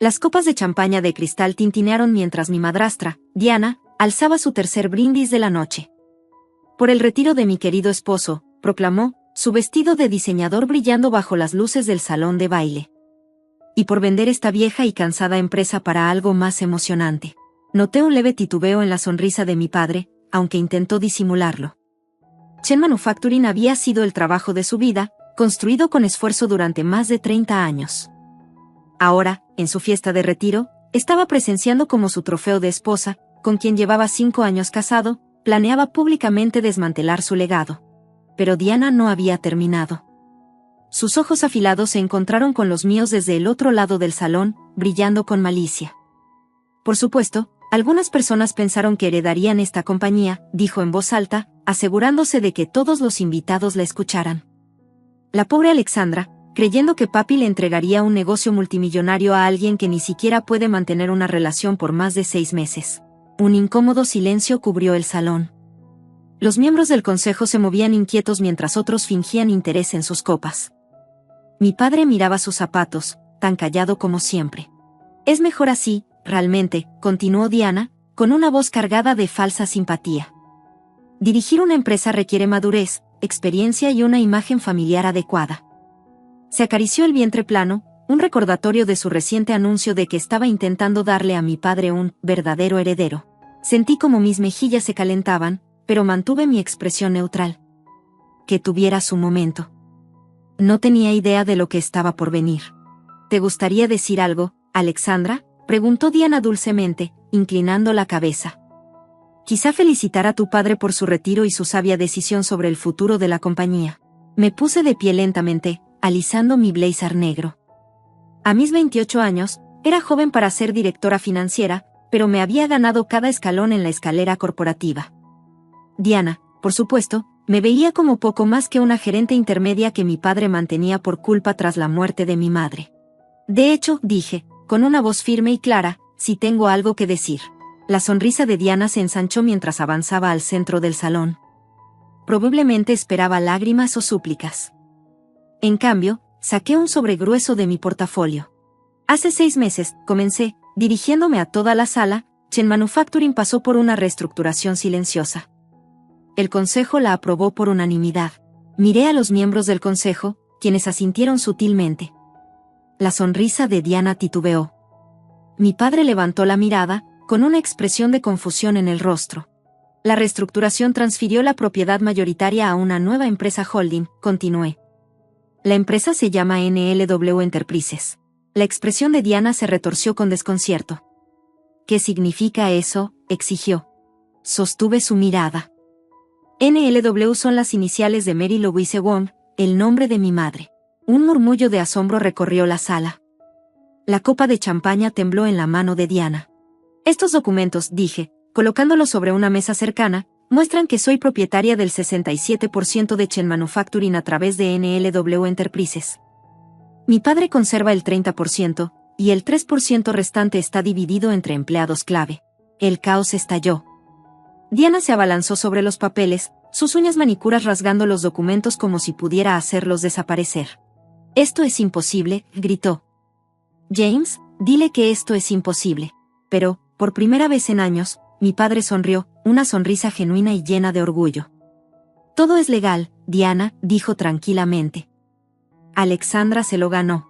Las copas de champaña de cristal tintinearon mientras mi madrastra, Diana, alzaba su tercer brindis de la noche. Por el retiro de mi querido esposo, proclamó, su vestido de diseñador brillando bajo las luces del salón de baile. Y por vender esta vieja y cansada empresa para algo más emocionante. Noté un leve titubeo en la sonrisa de mi padre, aunque intentó disimularlo. Chen Manufacturing había sido el trabajo de su vida, construido con esfuerzo durante más de 30 años. Ahora, en su fiesta de retiro, estaba presenciando como su trofeo de esposa, con quien llevaba 5 años casado, planeaba públicamente desmantelar su legado. Pero Diana no había terminado. Sus ojos afilados se encontraron con los míos desde el otro lado del salón, brillando con malicia. Por supuesto, algunas personas pensaron que heredarían esta compañía, dijo en voz alta, asegurándose de que todos los invitados la escucharan. La pobre Alexandra, creyendo que papi le entregaría un negocio multimillonario a alguien que ni siquiera puede mantener una relación por más de 6 meses. Un incómodo silencio cubrió el salón. Los miembros del consejo se movían inquietos mientras otros fingían interés en sus copas. Mi padre miraba sus zapatos, tan callado como siempre. Es mejor así, realmente, continuó Diana, con una voz cargada de falsa simpatía. Dirigir una empresa requiere madurez, experiencia y una imagen familiar adecuada. Se acarició el vientre plano, un recordatorio de su reciente anuncio de que estaba intentando darle a mi padre un verdadero heredero. Sentí como mis mejillas se calentaban, pero mantuve mi expresión neutral. Que tuviera su momento. No tenía idea de lo que estaba por venir. ¿Te gustaría decir algo, Alexandra?, preguntó Diana dulcemente, inclinando la cabeza. Quizá felicitar a tu padre por su retiro y su sabia decisión sobre el futuro de la compañía. Me puse de pie lentamente, alisando mi blazer negro. A mis 28 años, era joven para ser directora financiera, pero me había ganado cada escalón en la escalera corporativa. Diana, por supuesto, me veía como poco más que una gerente intermedia que mi padre mantenía por culpa tras la muerte de mi madre. De hecho, dije, con una voz firme y clara, si tengo algo que decir. La sonrisa de Diana se ensanchó mientras avanzaba al centro del salón. Probablemente esperaba lágrimas o súplicas. En cambio, saqué un sobre grueso de mi portafolio. Hace 6 meses, comencé, dirigiéndome a toda la sala, Chen Manufacturing pasó por una reestructuración silenciosa. El consejo la aprobó por unanimidad. Miré a los miembros del consejo, quienes asintieron sutilmente. La sonrisa de Diana titubeó. Mi padre levantó la mirada, con una expresión de confusión en el rostro. La reestructuración transfirió la propiedad mayoritaria a una nueva empresa holding, continué. La empresa se llama NLW Enterprises. La expresión de Diana se retorció con desconcierto. ¿Qué significa eso?, exigió. Sostuve su mirada. NLW son las iniciales de Mary Louise Wong, el nombre de mi madre. Un murmullo de asombro recorrió la sala. La copa de champaña tembló en la mano de Diana. Estos documentos, dije, colocándolos sobre una mesa cercana, muestran que soy propietaria del 67% de Chen Manufacturing a través de NLW Enterprises. Mi padre conserva el 30%, y el 3% restante está dividido entre empleados clave. El caos estalló. Diana se abalanzó sobre los papeles, sus uñas manicuras rasgando los documentos como si pudiera hacerlos desaparecer. «Esto es imposible», gritó. «James, dile que esto es imposible». Pero, por primera vez en años, mi padre sonrió, una sonrisa genuina y llena de orgullo. «Todo es legal», Diana dijo tranquilamente. Alexandra se lo ganó.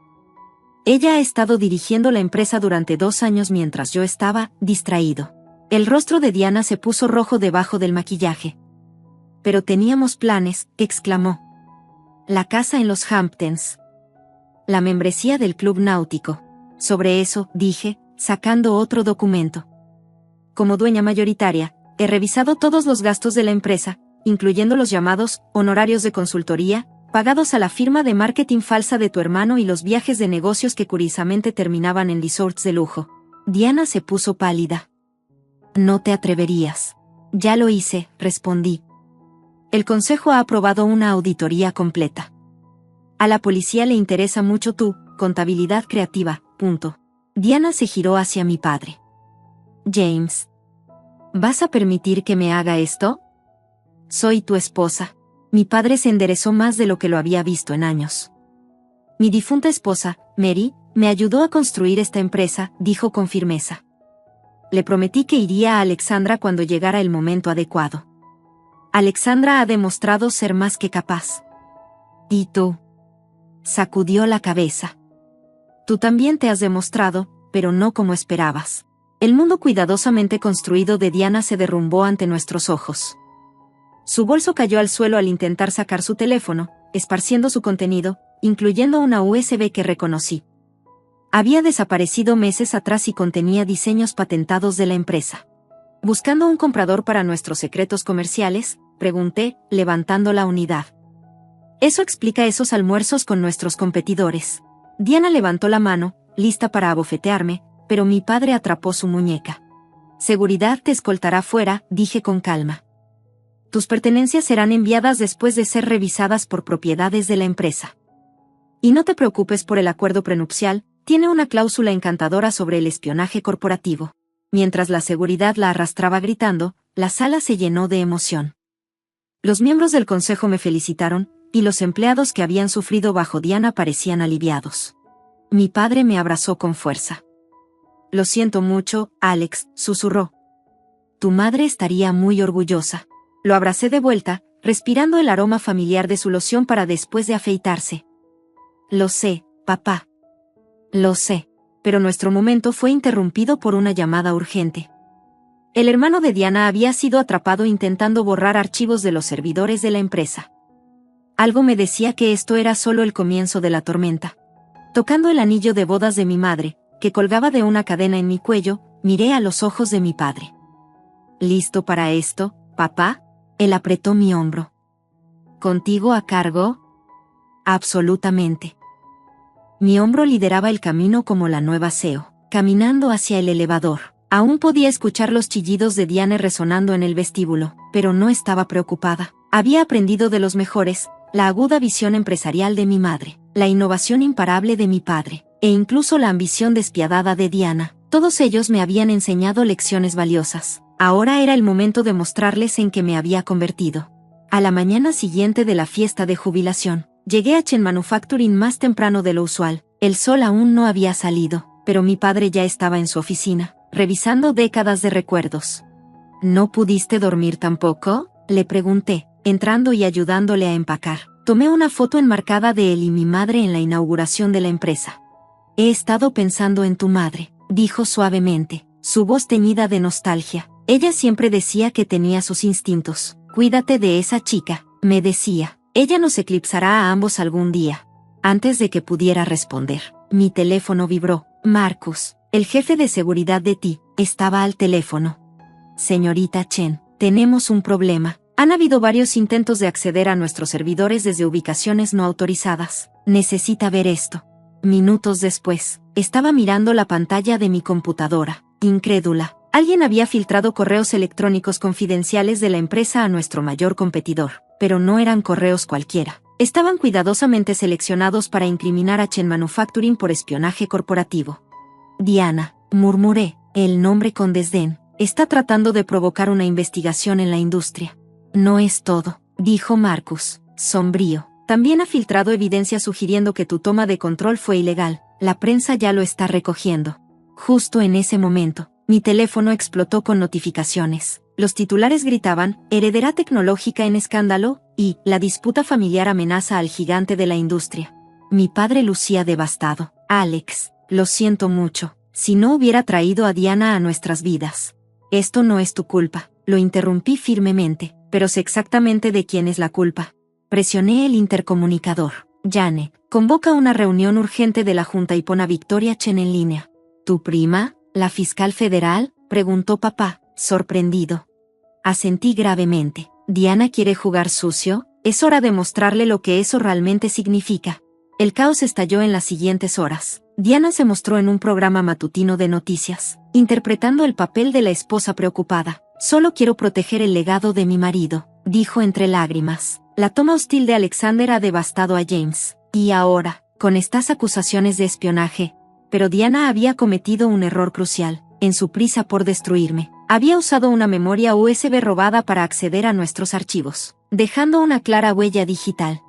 Ella ha estado dirigiendo la empresa durante 2 años mientras yo estaba distraído. El rostro de Diana se puso rojo debajo del maquillaje. «Pero teníamos planes», exclamó. «La casa en los Hamptons. La membresía del club náutico. Sobre eso», dije, sacando otro documento. «Como dueña mayoritaria, he revisado todos los gastos de la empresa, incluyendo los llamados honorarios de consultoría, pagados a la firma de marketing falsa de tu hermano y los viajes de negocios que curiosamente terminaban en resorts de lujo». Diana se puso pálida. «No te atreverías». «Ya lo hice», respondí. «El consejo ha aprobado una auditoría completa. A la policía le interesa mucho tu contabilidad creativa, punto». Diana se giró hacia mi padre. «James, ¿vas a permitir que me haga esto? Soy tu esposa». Mi padre se enderezó más de lo que lo había visto en años. «Mi difunta esposa, Mary, Me ayudó a construir esta empresa, dijo con firmeza. Le prometí que iría a Alexandra cuando llegara el momento adecuado. Alexandra ha demostrado ser más que capaz. ¿Y tú? Sacudió la cabeza. Tú también te has demostrado, pero no como esperabas. El mundo cuidadosamente construido de Diana se derrumbó ante nuestros ojos. Su bolso cayó al suelo al intentar sacar su teléfono, esparciendo su contenido, incluyendo una USB que reconocí. Había desaparecido meses atrás y contenía diseños patentados de la empresa. Buscando un comprador para nuestros secretos comerciales, pregunté, levantando la unidad. Eso explica esos almuerzos con nuestros competidores. Diana levantó la mano, lista para abofetearme, pero mi padre atrapó su muñeca. Seguridad te escoltará fuera, dije con calma. Tus pertenencias serán enviadas después de ser revisadas por propiedades de la empresa. Y no te preocupes por el acuerdo prenupcial, tiene una cláusula encantadora sobre el espionaje corporativo. Mientras la seguridad la arrastraba gritando, la sala se llenó de emoción. Los miembros del consejo me felicitaron, y los empleados que habían sufrido bajo Diana parecían aliviados. Mi padre me abrazó con fuerza. Lo siento mucho, Alex, susurró. Tu madre estaría muy orgullosa. Lo abracé de vuelta, respirando el aroma familiar de su loción para después de afeitarse. Lo sé, papá. Lo sé, pero nuestro momento fue interrumpido por una llamada urgente. El hermano de Diana había sido atrapado intentando borrar archivos de los servidores de la empresa. Algo me decía que esto era solo el comienzo de la tormenta. Tocando el anillo de bodas de mi madre, que colgaba de una cadena en mi cuello, miré a los ojos de mi padre. ¿Listo para esto, papá? Él apretó mi hombro. ¿Contigo a cargo? Absolutamente. Mi hombro lideraba el camino como la nueva CEO, caminando hacia el elevador. Aún podía escuchar los chillidos de Diane resonando en el vestíbulo, pero no estaba preocupada. Había aprendido de los mejores, la aguda visión empresarial de mi madre, la innovación imparable de mi padre, e incluso la ambición despiadada de Diana. Todos ellos me habían enseñado lecciones valiosas. Ahora era el momento de mostrarles en qué me había convertido. A la mañana siguiente de la fiesta de jubilación, llegué a Chen Manufacturing más temprano de lo usual. El sol aún no había salido, pero mi padre ya estaba en su oficina, revisando décadas de recuerdos. ¿No pudiste dormir tampoco?, le pregunté, entrando y ayudándole a empacar. Tomé una foto enmarcada de él y mi madre en la inauguración de la empresa. He estado pensando en tu madre, dijo suavemente, su voz teñida de nostalgia. Ella siempre decía que tenía sus instintos. Cuídate de esa chica, me decía. Ella nos eclipsará a ambos algún día. Antes de que pudiera responder, mi teléfono vibró. Marcus, el jefe de seguridad de ti, estaba al teléfono. Señorita Chen, tenemos un problema. Han habido varios intentos de acceder a nuestros servidores desde ubicaciones no autorizadas. Necesita ver esto. Minutos después, estaba mirando la pantalla de mi computadora, incrédula. Alguien había filtrado correos electrónicos confidenciales de la empresa a nuestro mayor competidor, pero no eran correos cualquiera. Estaban cuidadosamente seleccionados para incriminar a Chen Manufacturing por espionaje corporativo. Diana, murmuré, el nombre con desdén, está tratando de provocar una investigación en la industria. No es todo, dijo Marcus, sombrío. También ha filtrado evidencia sugiriendo que tu toma de control fue ilegal. La prensa ya lo está recogiendo. Justo en ese momento, mi teléfono explotó con notificaciones. Los titulares gritaban, heredera tecnológica en escándalo, y la disputa familiar amenaza al gigante de la industria. Mi padre lucía devastado. Alex, lo siento mucho. Si no hubiera traído a Diana a nuestras vidas. Esto no es tu culpa, lo interrumpí firmemente, pero sé exactamente de quién es la culpa. Presioné el intercomunicador. Janet, convoca una reunión urgente de la Junta y pon a Victoria Chen en línea. ¿Tu prima, la fiscal federal?, preguntó papá, sorprendido. Asentí gravemente. ¿Diana quiere jugar sucio? Es hora de mostrarle lo que eso realmente significa. El caos estalló en las siguientes horas. Diana se mostró en un programa matutino de noticias, interpretando el papel de la esposa preocupada. Solo quiero proteger el legado de mi marido, dijo entre lágrimas. La toma hostil de Alexander ha devastado a James. Y ahora, con estas acusaciones de espionaje. Pero Diana había cometido un error crucial. En su prisa por destruirme, había usado una memoria USB robada para acceder a nuestros archivos, dejando una clara huella digital.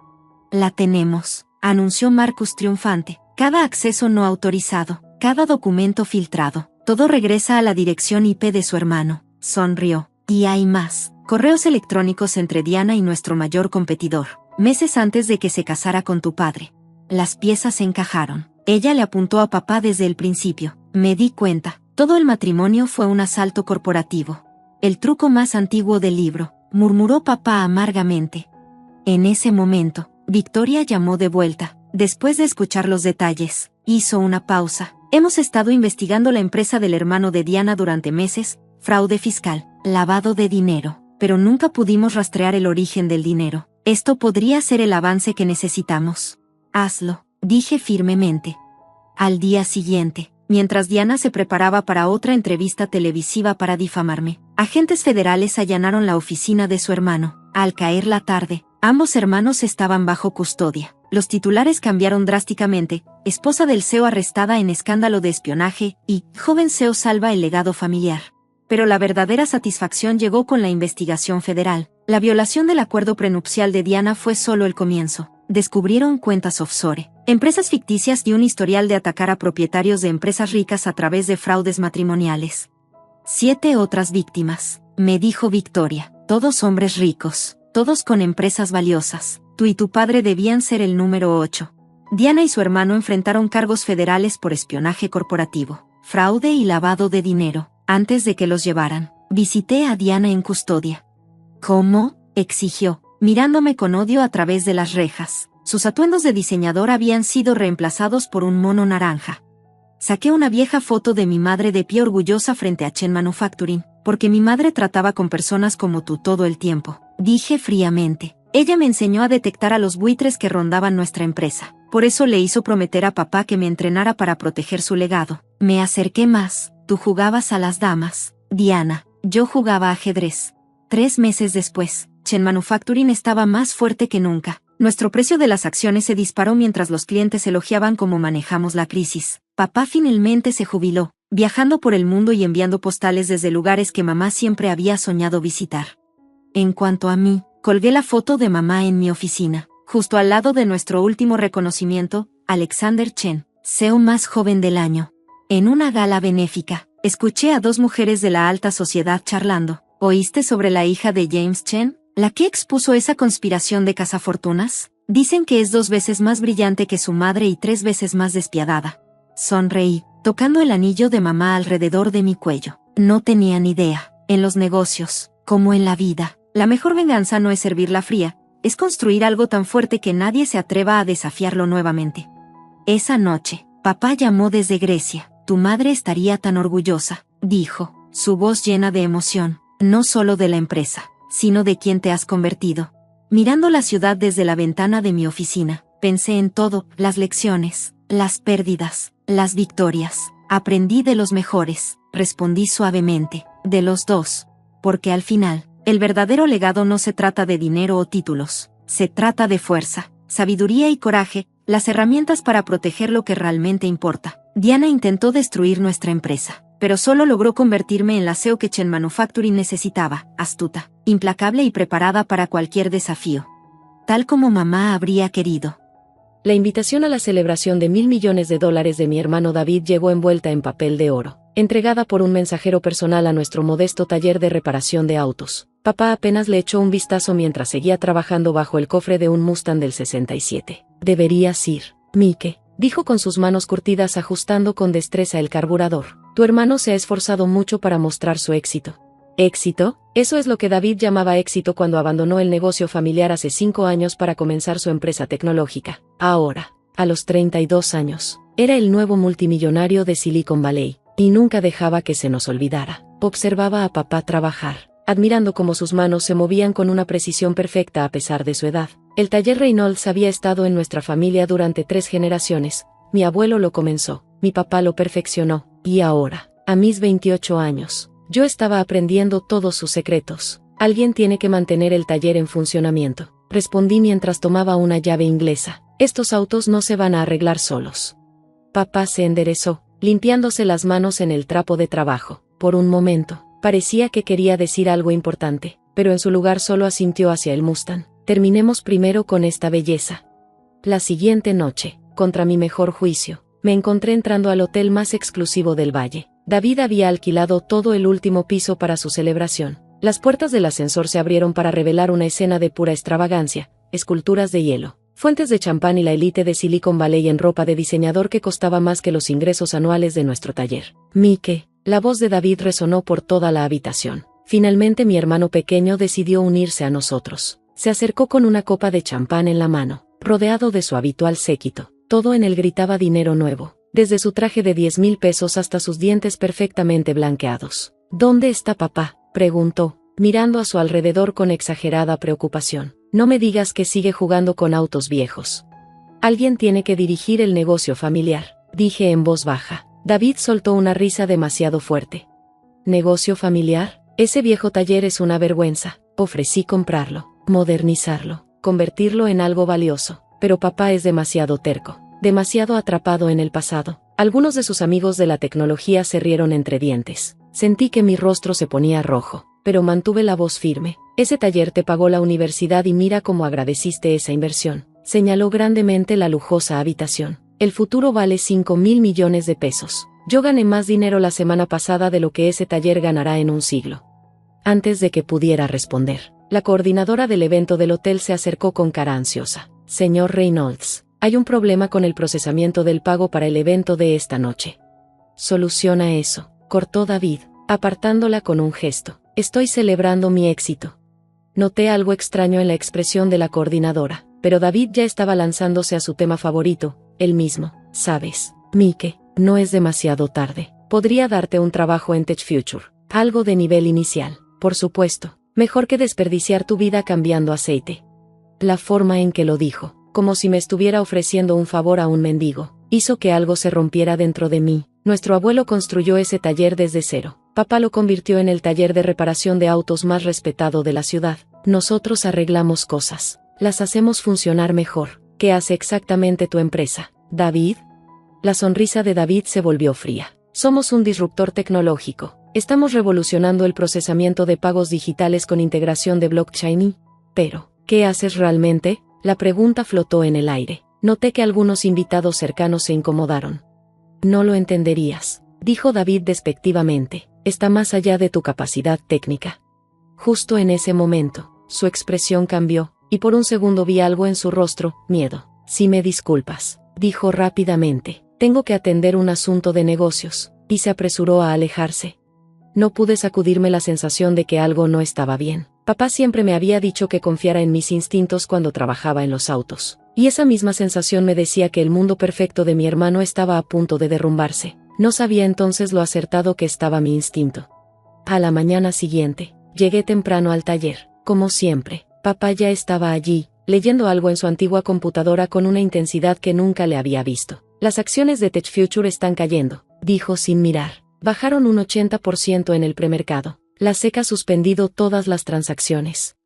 La tenemos, anunció Marcus triunfante. Cada acceso no autorizado, cada documento filtrado, todo regresa a la dirección IP de su hermano. Sonrió. Y hay más. Correos electrónicos entre Diana y nuestro mayor competidor, meses antes de que se casara con tu padre. Las piezas encajaron. Ella le apuntó a papá desde el principio. Me di cuenta. Todo el matrimonio fue un asalto corporativo. El truco más antiguo del libro, murmuró papá amargamente. En ese momento, Victoria llamó de vuelta. Después de escuchar los detalles, hizo una pausa. Hemos estado investigando la empresa del hermano de Diana durante meses, fraude fiscal, lavado de dinero, pero nunca pudimos rastrear el origen del dinero. Esto podría ser el avance que necesitamos. Hazlo, dije firmemente. Al día siguiente, mientras Diana se preparaba para otra entrevista televisiva para difamarme, agentes federales allanaron la oficina de su hermano. Al caer la tarde, ambos hermanos estaban bajo custodia. Los titulares cambiaron drásticamente: esposa del CEO arrestada en escándalo de espionaje y joven CEO salva el legado familiar. Pero la verdadera satisfacción llegó con la investigación federal. La violación del acuerdo prenupcial de Diana fue solo el comienzo. Descubrieron cuentas offshore, empresas ficticias y un historial de atacar a propietarios de empresas ricas a través de fraudes matrimoniales. 7 otras víctimas, me dijo Victoria, todos hombres ricos, todos con empresas valiosas. Tú y tu padre debían ser el número 8. Diana y su hermano enfrentaron cargos federales por espionaje corporativo, fraude y lavado de dinero. Antes de que los llevaran, visité a Diana en custodia. ¿Cómo?, exigió, mirándome con odio a través de las rejas. Sus atuendos de diseñador habían sido reemplazados por un mono naranja. Saqué una vieja foto de mi madre de pie orgullosa frente a Chen Manufacturing, porque mi madre trataba con personas como tú todo el tiempo, dije fríamente. Ella me enseñó a detectar a los buitres que rondaban nuestra empresa. Por eso le hizo prometer a papá que me entrenara para proteger su legado. Me acerqué más. Tú jugabas a las damas, Diana. Yo jugaba ajedrez. 3 meses después, Chen Manufacturing estaba más fuerte que nunca. Nuestro precio de las acciones se disparó mientras los clientes elogiaban cómo manejamos la crisis. Papá finalmente se jubiló, viajando por el mundo y enviando postales desde lugares que mamá siempre había soñado visitar. En cuanto a mí, colgué la foto de mamá en mi oficina, justo al lado de nuestro último reconocimiento, Alexander Chen, CEO más joven del año. En una gala benéfica, escuché a 2 mujeres de la alta sociedad charlando. ¿Oíste sobre la hija de James Chen, la que expuso esa conspiración de cazafortunas? Dicen que es 2 veces más brillante que su madre y 3 veces más despiadada. Sonreí, tocando el anillo de mamá alrededor de mi cuello. No tenía ni idea. En los negocios, como en la vida, la mejor venganza no es servirla fría, es construir algo tan fuerte que nadie se atreva a desafiarlo nuevamente. Esa noche, papá llamó desde Grecia. Tu madre estaría tan orgullosa, dijo, su voz llena de emoción, no solo de la empresa, sino de quien te has convertido. Mirando la ciudad desde la ventana de mi oficina, pensé en todo, las lecciones, las pérdidas, las victorias. Aprendí de los mejores, respondí suavemente, de los 2. Porque al final, el verdadero legado no se trata de dinero o títulos, se trata de fuerza, sabiduría y coraje, las herramientas para proteger lo que realmente importa. Diana intentó destruir nuestra empresa, pero solo logró convertirme en la CEO que Chen Manufacturing necesitaba, astuta, implacable y preparada para cualquier desafío. Tal como mamá habría querido. La invitación a la celebración de $1.000 millones de mi hermano David llegó envuelta en papel de oro, entregada por un mensajero personal a nuestro modesto taller de reparación de autos. Papá apenas le echó un vistazo mientras seguía trabajando bajo el cofre de un Mustang del 67. Deberías ir, Mike, dijo con sus manos curtidas ajustando con destreza el carburador. Tu hermano se ha esforzado mucho para mostrar su éxito. ¿Éxito? Eso es lo que David llamaba éxito cuando abandonó el negocio familiar hace 5 años para comenzar su empresa tecnológica. Ahora, a los 32 años, era el nuevo multimillonario de Silicon Valley, y nunca dejaba que se nos olvidara. Observaba a papá trabajar, admirando cómo sus manos se movían con una precisión perfecta a pesar de su edad. El taller Reynolds había estado en nuestra familia durante 3 generaciones. Mi abuelo lo comenzó, mi papá lo perfeccionó, y ahora, a mis 28 años, yo estaba aprendiendo todos sus secretos. Alguien tiene que mantener el taller en funcionamiento, respondí mientras tomaba una llave inglesa. Estos autos no se van a arreglar solos. Papá se enderezó, limpiándose las manos en el trapo de trabajo. Por un momento, parecía que quería decir algo importante, pero en su lugar solo asintió hacia el Mustang. Terminemos primero con esta belleza. La siguiente noche, contra mi mejor juicio, me encontré entrando al hotel más exclusivo del valle. David había alquilado todo el último piso para su celebración. Las puertas del ascensor se abrieron para revelar una escena de pura extravagancia, esculturas de hielo, fuentes de champán y la élite de Silicon Valley en ropa de diseñador que costaba más que los ingresos anuales de nuestro taller. Mike, la voz de David resonó por toda la habitación. Finalmente mi hermano pequeño decidió unirse a nosotros. Se acercó con una copa de champán en la mano, rodeado de su habitual séquito. Todo en él gritaba dinero nuevo, desde su traje de 10,000 pesos hasta sus dientes perfectamente blanqueados. ¿Dónde está papá?, preguntó, mirando a su alrededor con exagerada preocupación. No me digas que sigue jugando con autos viejos. Alguien tiene que dirigir el negocio familiar, dije en voz baja. David soltó una risa demasiado fuerte. ¿Negocio familiar? Ese viejo taller es una vergüenza. Ofrecí comprarlo, modernizarlo, convertirlo en algo valioso, pero papá es demasiado terco, demasiado atrapado en el pasado. Algunos de sus amigos de la tecnología se rieron entre dientes. Sentí que mi rostro se ponía rojo, pero mantuve la voz firme. Ese taller te pagó la universidad y mira cómo agradeciste esa inversión. Señaló grandemente la lujosa habitación. El futuro vale 5,000 millones de pesos. Yo gané más dinero la semana pasada de lo que ese taller ganará en un siglo. Antes de que pudiera responder, la coordinadora del evento del hotel se acercó con cara ansiosa. Señor Reynolds, hay un problema con el procesamiento del pago para el evento de esta noche. Soluciona eso, cortó David, apartándola con un gesto. Estoy celebrando mi éxito. Noté algo extraño en la expresión de la coordinadora, pero David ya estaba lanzándose a su tema favorito, el mismo. Sabes, Mike, no es demasiado tarde. Podría darte un trabajo en Tech Future, algo de nivel inicial, por supuesto. Mejor que desperdiciar tu vida cambiando aceite. La forma en que lo dijo, como si me estuviera ofreciendo un favor a un mendigo, hizo que algo se rompiera dentro de mí. Nuestro abuelo construyó ese taller desde cero. Papá lo convirtió en el taller de reparación de autos más respetado de la ciudad. Nosotros arreglamos cosas, las hacemos funcionar mejor. ¿Qué hace exactamente tu empresa, David? La sonrisa de David se volvió fría. Somos un disruptor tecnológico. Estamos revolucionando el procesamiento de pagos digitales con integración de blockchain. Pero, ¿qué haces realmente? La pregunta flotó en el aire. Noté que algunos invitados cercanos se incomodaron. No lo entenderías, dijo David despectivamente. Está más allá de tu capacidad técnica. Justo en ese momento, su expresión cambió, y por un segundo vi algo en su rostro, miedo. Si me disculpas, dijo rápidamente, tengo que atender un asunto de negocios, y se apresuró a alejarse. No pude sacudirme la sensación de que algo no estaba bien. Papá siempre me había dicho que confiara en mis instintos cuando trabajaba en los autos, y esa misma sensación me decía que el mundo perfecto de mi hermano estaba a punto de derrumbarse. No sabía entonces lo acertado que estaba mi instinto. A la mañana siguiente, llegué temprano al taller, como siempre. Papá ya estaba allí, leyendo algo en su antigua computadora con una intensidad que nunca le había visto. Las acciones de Tech Future están cayendo, dijo sin mirar. Bajaron un 80% en el premercado. La SEC ha suspendido todas las transacciones.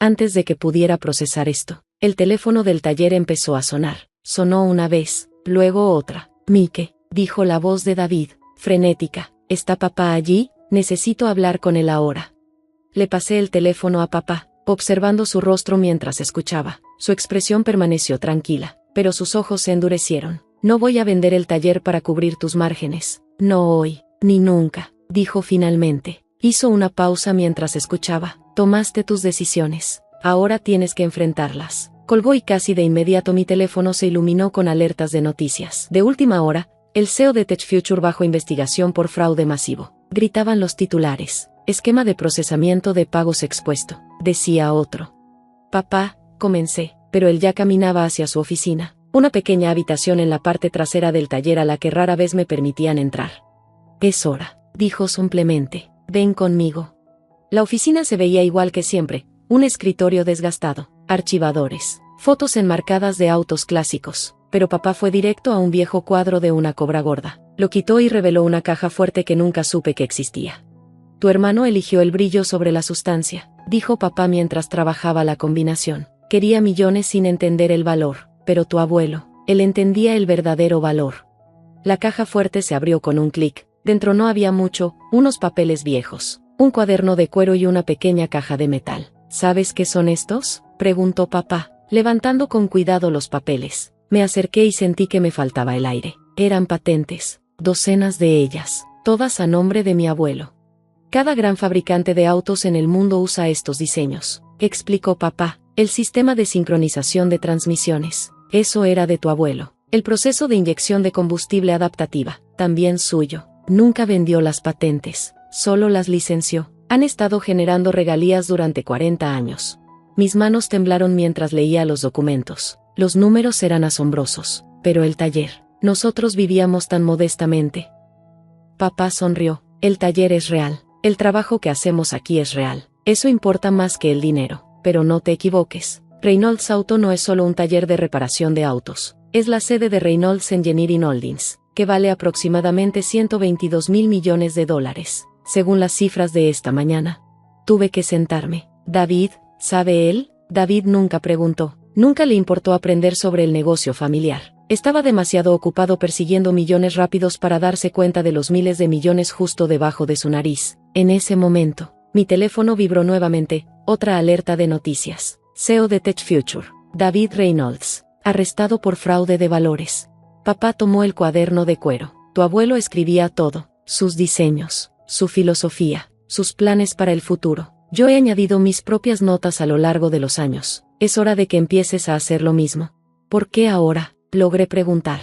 Antes de que pudiera procesar esto, el teléfono del taller empezó a sonar. Sonó una vez, luego otra. Mike, dijo la voz de David, frenética. ¿Está papá allí? Necesito hablar con él ahora. Le pasé el teléfono a papá, observando su rostro mientras escuchaba. Su expresión permaneció tranquila, pero sus ojos se endurecieron. No voy a vender el taller para cubrir tus márgenes. No hoy, ni nunca, dijo finalmente. Hizo una pausa mientras escuchaba. Tomaste tus decisiones. Ahora tienes que enfrentarlas. Colgó y casi de inmediato mi teléfono se iluminó con alertas de noticias. De última hora, el CEO de Tech Future bajo investigación por fraude masivo. Gritaban los titulares. Esquema de procesamiento de pagos expuesto, decía otro. Papá, comencé, pero él ya caminaba hacia su oficina, una pequeña habitación en la parte trasera del taller a la que rara vez me permitían entrar. Es hora, dijo simplemente. Ven conmigo. La oficina se veía igual que siempre, un escritorio desgastado, archivadores, fotos enmarcadas de autos clásicos, pero papá fue directo a un viejo cuadro de una cobra gorda. Lo quitó y reveló una caja fuerte que nunca supe que existía. Tu hermano eligió el brillo sobre la sustancia, dijo papá mientras trabajaba la combinación. Quería millones sin entender el valor, pero tu abuelo, él entendía el verdadero valor. La caja fuerte se abrió con un clic. Dentro no había mucho, unos papeles viejos, un cuaderno de cuero y una pequeña caja de metal. ¿Sabes qué son estos?, preguntó papá, levantando con cuidado los papeles. Me acerqué y sentí que me faltaba el aire. Eran patentes, docenas de ellas, todas a nombre de mi abuelo. Cada gran fabricante de autos en el mundo usa estos diseños, explicó papá. El sistema de sincronización de transmisiones, eso era de tu abuelo. El proceso de inyección de combustible adaptativa, también suyo. Nunca vendió las patentes, solo las licenció. Han estado generando regalías durante 40 años. Mis manos temblaron mientras leía los documentos. Los números eran asombrosos, pero el taller, nosotros vivíamos tan modestamente. Papá sonrió. El taller es real. El trabajo que hacemos aquí es real. Eso importa más que el dinero. Pero no te equivoques. Reynolds Auto no es solo un taller de reparación de autos. Es la sede de Reynolds Engineering Holdings, que vale aproximadamente 122.000 millones de dólares, según las cifras de esta mañana. Tuve que sentarme. David, ¿sabe él? David nunca preguntó. Nunca le importó aprender sobre el negocio familiar. Estaba demasiado ocupado persiguiendo millones rápidos para darse cuenta de los miles de millones justo debajo de su nariz. En ese momento, mi teléfono vibró nuevamente. Otra alerta de noticias. CEO de Tech Future, David Reynolds, arrestado por fraude de valores. Papá tomó el cuaderno de cuero. Tu abuelo escribía todo, sus diseños, su filosofía, sus planes para el futuro. Yo he añadido mis propias notas a lo largo de los años. Es hora de que empieces a hacer lo mismo. ¿Por qué ahora? Logré preguntar.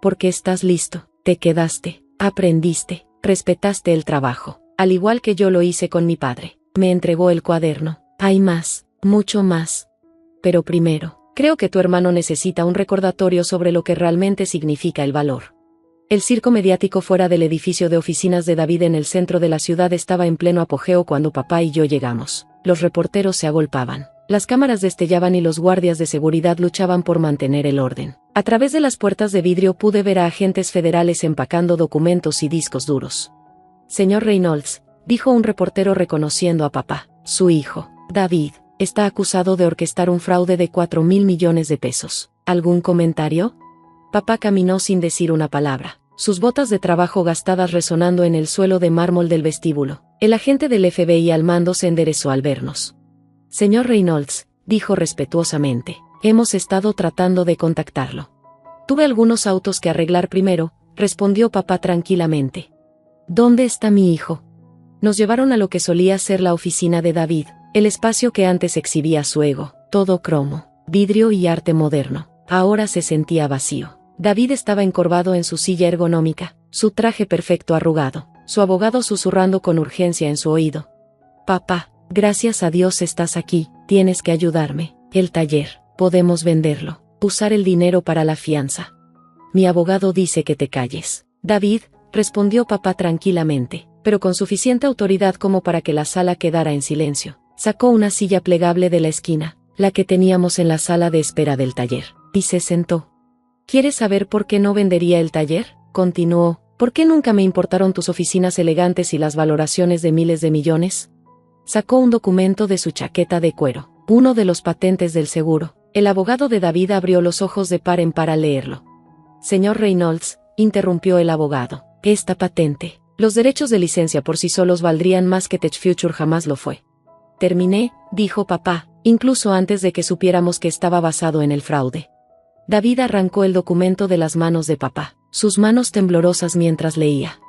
Porque estás listo, te quedaste, aprendiste, respetaste el trabajo, al igual que yo lo hice con mi padre. Me entregó el cuaderno. Hay más, mucho más. Pero primero, creo que tu hermano necesita un recordatorio sobre lo que realmente significa el valor. El circo mediático fuera del edificio de oficinas de David en el centro de la ciudad estaba en pleno apogeo cuando papá y yo llegamos. Los reporteros se agolpaban. Las cámaras destellaban y los guardias de seguridad luchaban por mantener el orden. A través de las puertas de vidrio pude ver a agentes federales empacando documentos y discos duros. Señor Reynolds, dijo un reportero reconociendo a papá. Su hijo, David, está acusado de orquestar un fraude de 4.000 millones de pesos. ¿Algún comentario? Papá caminó sin decir una palabra, sus botas de trabajo gastadas resonando en el suelo de mármol del vestíbulo. El agente del FBI al mando se enderezó al vernos. Señor Reynolds, dijo respetuosamente, hemos estado tratando de contactarlo. Tuve algunos autos que arreglar primero, respondió papá tranquilamente. ¿Dónde está mi hijo? Nos llevaron a lo que solía ser la oficina de David, el espacio que antes exhibía su ego, todo cromo, vidrio y arte moderno. Ahora se sentía vacío. David estaba encorvado en su silla ergonómica, su traje perfecto arrugado, su abogado susurrando con urgencia en su oído. Papá, gracias a Dios estás aquí, tienes que ayudarme. El taller, podemos venderlo, usar el dinero para la fianza. Mi abogado dice que te calles. David, respondió papá tranquilamente, pero con suficiente autoridad como para que la sala quedara en silencio. Sacó una silla plegable de la esquina, la que teníamos en la sala de espera del taller, y se sentó. ¿Quieres saber por qué no vendería el taller? Continuó. ¿Por qué nunca me importaron tus oficinas elegantes y las valoraciones de miles de millones? Sacó un documento de su chaqueta de cuero, uno de los patentes del seguro. El abogado de David abrió los ojos de par en par al leerlo. Señor Reynolds, interrumpió el abogado, esta patente, los derechos de licencia por sí solos valdrían más que Tech Future jamás lo fue. Terminé, dijo papá, incluso antes de que supiéramos que estaba basado en el fraude. David arrancó el documento de las manos de papá, sus manos temblorosas mientras leía.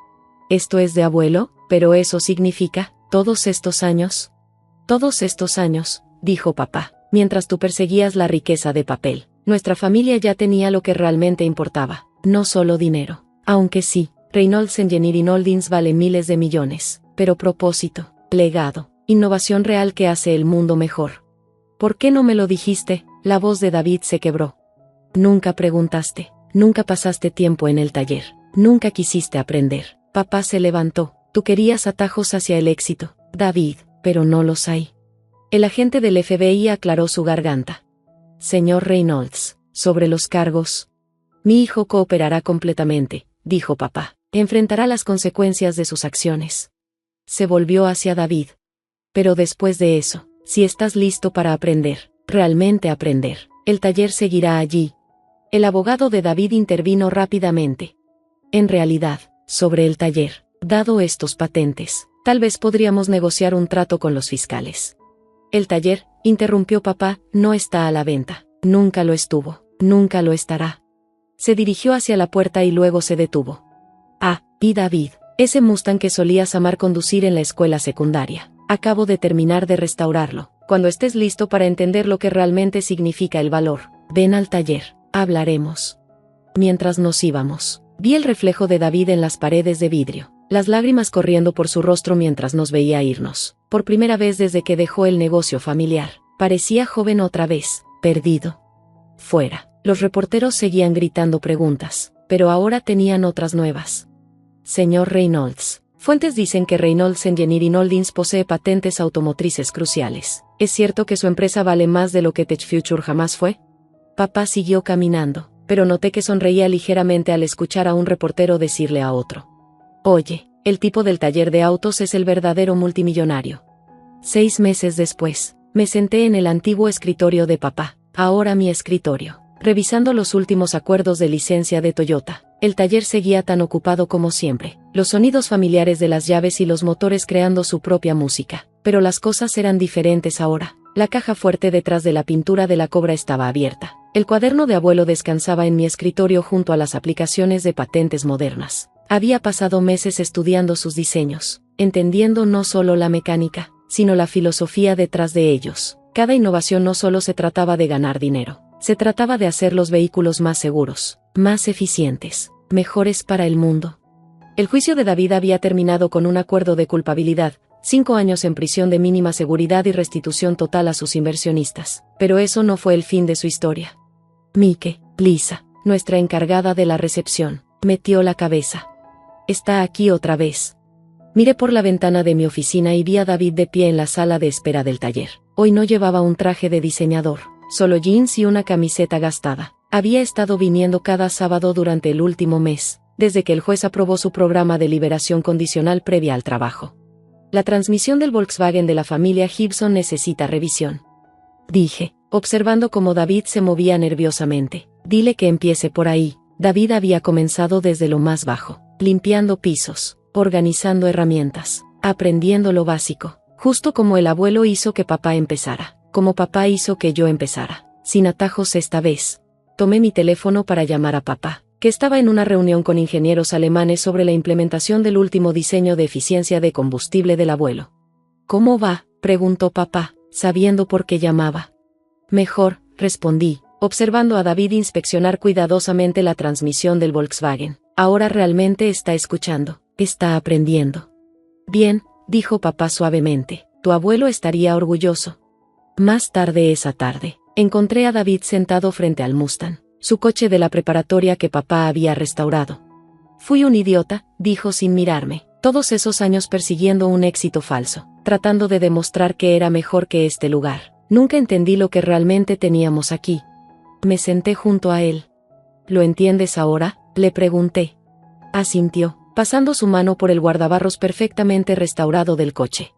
¿Esto es de abuelo? ¿Pero eso significa, todos estos años? Todos estos años, dijo papá, mientras tú perseguías la riqueza de papel, nuestra familia ya tenía lo que realmente importaba, no solo dinero. Aunque sí, Reynolds Engineering Holdings vale miles de millones, pero propósito, legado, innovación real que hace el mundo mejor. ¿Por qué no me lo dijiste? La voz de David se quebró. Nunca preguntaste, nunca pasaste tiempo en el taller, nunca quisiste aprender. Papá se levantó. Tú querías atajos hacia el éxito, David, pero no los hay. El agente del FBI aclaró su garganta. Señor Reynolds, sobre los cargos. Mi hijo cooperará completamente, dijo papá. Enfrentará las consecuencias de sus acciones. Se volvió hacia David. Pero después de eso, si estás listo para aprender, realmente aprender, el taller seguirá allí. El abogado de David intervino rápidamente. En realidad, sobre el taller, dado estos patentes, tal vez podríamos negociar un trato con los fiscales. El taller, interrumpió papá, no está a la venta, nunca lo estuvo. Nunca lo estará. Se dirigió hacia la puerta y luego se detuvo. Vi David, ese Mustang que solías amar conducir en la escuela secundaria. Acabo de terminar de restaurarlo. Cuando estés listo para entender lo que realmente significa el valor, ven al taller, hablaremos. Mientras nos íbamos, vi el reflejo de David en las paredes de vidrio, las lágrimas corriendo por su rostro mientras nos veía irnos. Por primera vez desde que dejó el negocio familiar, parecía joven otra vez, perdido. Fuera, los reporteros seguían gritando preguntas, pero ahora tenían otras nuevas. Señor Reynolds, fuentes dicen que Reynolds Engineering Holdings posee patentes automotrices cruciales. ¿Es cierto que su empresa vale más de lo que Tech Future jamás fue? Papá siguió caminando, pero noté que sonreía ligeramente al escuchar a un reportero decirle a otro: Oye, el tipo del taller de autos es el verdadero multimillonario. 6 meses después, me senté en el antiguo escritorio de papá, ahora mi escritorio, revisando los últimos acuerdos de licencia de Toyota. El taller seguía tan ocupado como siempre, los sonidos familiares de las llaves y los motores creando su propia música, pero las cosas eran diferentes ahora. La caja fuerte detrás de la pintura de la cobra estaba abierta. El cuaderno de abuelo descansaba en mi escritorio junto a las aplicaciones de patentes modernas. Había pasado meses estudiando sus diseños, entendiendo no solo la mecánica, sino la filosofía detrás de ellos. Cada innovación no solo se trataba de ganar dinero, se trataba de hacer los vehículos más seguros, más eficientes, mejores para el mundo. El juicio de David había terminado con un acuerdo de culpabilidad, 5 años en prisión de mínima seguridad y restitución total a sus inversionistas. Pero eso no fue el fin de su historia. Mike, Lisa, nuestra encargada de la recepción, metió la cabeza. Está aquí otra vez. Miré por la ventana de mi oficina y vi a David de pie en la sala de espera del taller. Hoy no llevaba un traje de diseñador, solo jeans y una camiseta gastada. Había estado viniendo cada sábado durante el último mes, desde que el juez aprobó su programa de liberación condicional previa al trabajo. La transmisión del Volkswagen de la familia Gibson necesita revisión, dije, observando cómo David se movía nerviosamente. Dile que empiece por ahí. David había comenzado desde lo más bajo, limpiando pisos, organizando herramientas, aprendiendo lo básico, justo como el abuelo hizo que papá empezara, como papá hizo que yo empezara, sin atajos esta vez. Tomé mi teléfono para llamar a papá, que estaba en una reunión con ingenieros alemanes sobre la implementación del último diseño de eficiencia de combustible del abuelo. ¿Cómo va?, preguntó papá, sabiendo por qué llamaba. Mejor, respondí, observando a David inspeccionar cuidadosamente la transmisión del Volkswagen. Ahora realmente está escuchando, está aprendiendo. Bien, dijo papá suavemente, tu abuelo estaría orgulloso. Más tarde esa tarde, encontré a David sentado frente al Mustang, su coche de la preparatoria que papá había restaurado. Fui un idiota, dijo sin mirarme, todos esos años persiguiendo un éxito falso, tratando de demostrar que era mejor que este lugar. Nunca entendí lo que realmente teníamos aquí. Me senté junto a él. ¿Lo entiendes ahora?, le pregunté. Asintió, pasando su mano por el guardabarros perfectamente restaurado del coche.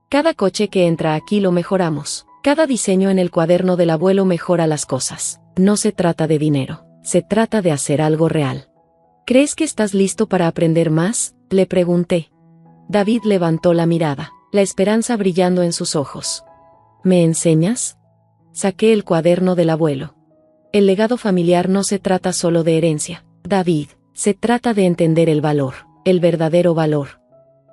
Cada coche que entra aquí lo mejoramos. Cada diseño en el cuaderno del abuelo mejora las cosas. No se trata de dinero, se trata de hacer algo real. ¿Crees que estás listo para aprender más?, le pregunté. David levantó la mirada, la esperanza brillando en sus ojos. ¿Me enseñas? Saqué el cuaderno del abuelo. El legado familiar no se trata solo de herencia, David, se trata de entender el valor, el verdadero valor.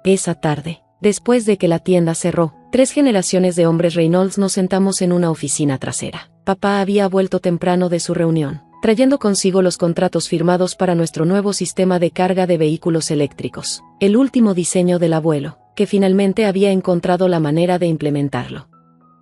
Esa tarde, después de que la tienda cerró, 3 generaciones de hombres Reynolds nos sentamos en una oficina trasera. Papá había vuelto temprano de su reunión, trayendo consigo los contratos firmados para nuestro nuevo sistema de carga de vehículos eléctricos, el último diseño del abuelo, que finalmente había encontrado la manera de implementarlo.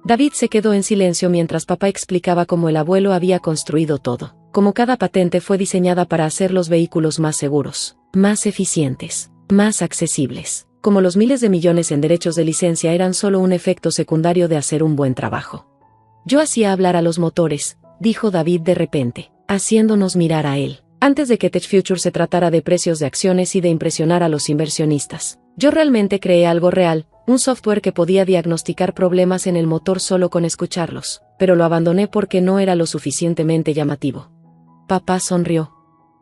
David se quedó en silencio mientras papá explicaba cómo el abuelo había construido todo, cómo cada patente fue diseñada para hacer los vehículos más seguros, más eficientes, más accesibles, como los miles de millones en derechos de licencia eran solo un efecto secundario de hacer un buen trabajo. Yo hacía hablar a los motores, dijo David de repente, haciéndonos mirar a él. Antes de que Tech Future se tratara de precios de acciones y de impresionar a los inversionistas, yo realmente creé algo real, un software que podía diagnosticar problemas en el motor solo con escucharlos, pero lo abandoné porque no era lo suficientemente llamativo. Papá sonrió.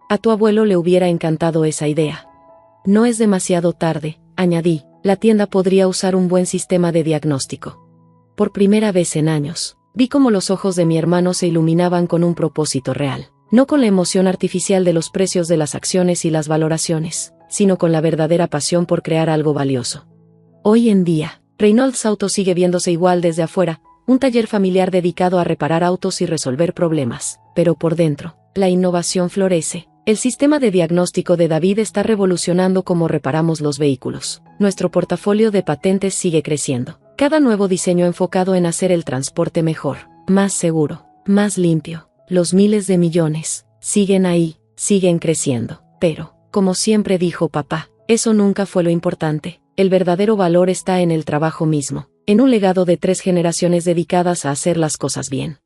A tu abuelo le hubiera encantado esa idea. No es demasiado tarde, añadí, la tienda podría usar un buen sistema de diagnóstico. Por primera vez en años, Vi cómo los ojos de mi hermano se iluminaban con un propósito real, no con la emoción artificial de los precios de las acciones y las valoraciones, sino con la verdadera pasión por crear algo valioso. Hoy en día, Reynolds Auto sigue viéndose igual desde afuera, un taller familiar dedicado a reparar autos y resolver problemas, pero por dentro, la innovación florece. El sistema de diagnóstico de David está revolucionando cómo reparamos los vehículos. Nuestro portafolio de patentes sigue creciendo. Cada nuevo diseño enfocado en hacer el transporte mejor, más seguro, más limpio. Los miles de millones siguen ahí, siguen creciendo. Pero, como siempre dijo papá, eso nunca fue lo importante. El verdadero valor está en el trabajo mismo, en un legado de 3 generaciones dedicadas a hacer las cosas bien.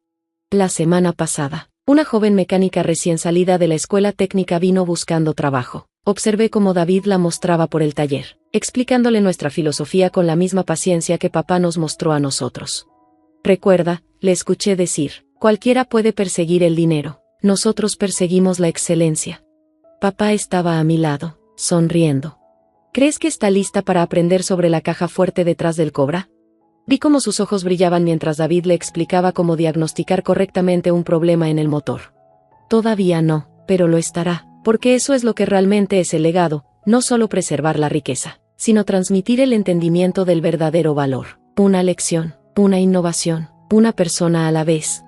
La semana pasada, una joven mecánica recién salida de la escuela técnica vino buscando trabajo. Observé cómo David la mostraba por el taller, explicándole nuestra filosofía con la misma paciencia que papá nos mostró a nosotros. Recuerda, le escuché decir, cualquiera puede perseguir el dinero, nosotros perseguimos la excelencia. Papá estaba a mi lado, sonriendo. ¿Crees que está lista para aprender sobre la caja fuerte detrás del Cobra? Vi cómo sus ojos brillaban mientras David le explicaba cómo diagnosticar correctamente un problema en el motor. Todavía no, pero lo estará, porque eso es lo que realmente es el legado, no solo preservar la riqueza, sino transmitir el entendimiento del verdadero valor. Una lección, una innovación, una persona a la vez.